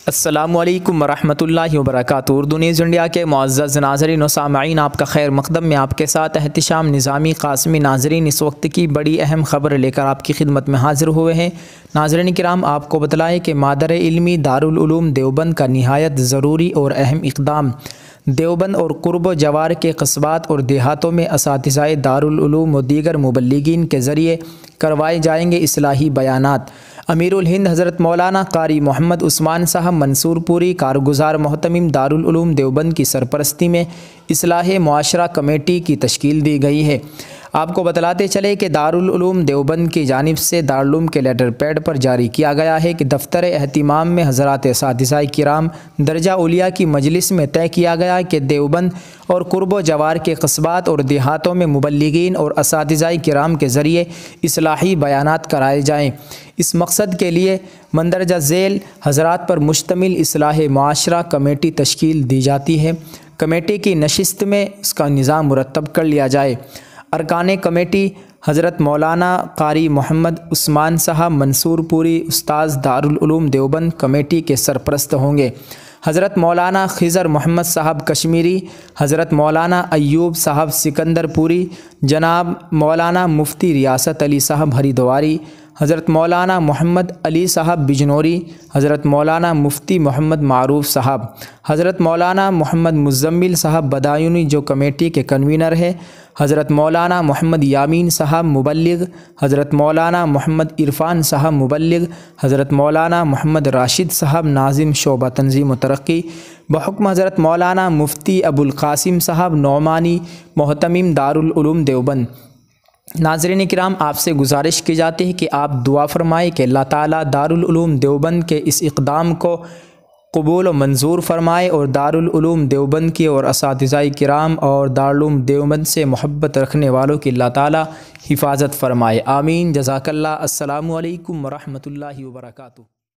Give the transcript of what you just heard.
السلام علیکم ورحمۃ اللہ وبرکاتہ۔ اردو نیوز انڈیا کے معزز ناظرین و سامعین، آپ کا خیر مقدم میں آپ کے ساتھ احتشام نظامی قاسمی۔ ناظرین، اس وقت کی بڑی اہم خبر لے کر آپ کی خدمت میں حاضر ہوئے ہیں۔ ناظرین کرام، آپ کو بتلائیں کہ مادر علمی دارالعلوم دیوبند کا نہایت ضروری اور اہم اقدام دیوبند اور قرب و جوار کے قصبات اور دیہاتوں میں اساتذہ دارالعلوم و دیگر مبلغین کے ذریعے کروائے جائیں گے اصلاحی بیانات۔ امیر الہند حضرت مولانا قاری محمد عثمان صاحب منصور پوری کارگزار محتمم دارالعلوم دیوبند کی سرپرستی میں اصلاح معاشرہ کمیٹی کی تشکیل دی گئی ہے۔ آپ کو بتلاتے چلے کہ دارالعلوم دیوبند کی جانب سے دارالعلوم کے لیٹر پیڈ پر جاری کیا گیا ہے کہ دفتر اہتمام میں حضرات اساتذہ کرام درجہ اولیاء کی مجلس میں طے کیا گیا کہ دیوبند اور قرب و جوار کے قصبات اور دیہاتوں میں مبلغین اور اساتذہ کرام کے ذریعے اصلاحی بیانات کرائے جائیں۔ اس مقصد کے لیے مندرجہ ذیل حضرات پر مشتمل اصلاح معاشرہ کمیٹی تشکیل دی جاتی ہے۔ کمیٹی کی نشست میں اس کا نظام مرتب کر لیا جائے۔ ارکان کمیٹی حضرت مولانا قاری محمد عثمان صاحب منصور پوری استاذ دارالعلوم دیوبند کمیٹی کے سرپرست ہوں گے۔ حضرت مولانا خضر محمد صاحب کشمیری، حضرت مولانا ایوب صاحب سکندر پوری، جناب مولانا مفتی ریاست علی صاحب ہریدواری، حضرت مولانا محمد علی صاحب بجنوری، حضرت مولانا مفتی محمد معروف صاحب، حضرت مولانا محمد مزمل صاحب بدایونی جو کمیٹی کے کنوینر ہے، حضرت مولانا محمد یامین صاحب مبلغ، حضرت مولانا محمد عرفان صاحب مبلغ، حضرت مولانا محمد راشد صاحب ناظم شعبہ تنظیم و ترقی، بحکم حضرت مولانا مفتی ابوالقاسم صاحب نعمانی محتمم دارالعلوم دیوبند۔ ناظرین کرام، آپ سے گزارش کی جاتی ہے کہ آپ دعا فرمائیں کہ اللہ تعالیٰ دارالعلوم دیوبند کے اس اقدام کو قبول و منظور فرمائے اور دارالعلوم دیوبند کی اور اساتذہ کرام اور دارالعلوم دیوبند سے محبت رکھنے والوں کی اللہ تعالیٰ حفاظت فرمائے۔ آمین۔ جزاک اللہ۔ السلام علیکم ورحمۃ اللہ وبرکاتہ۔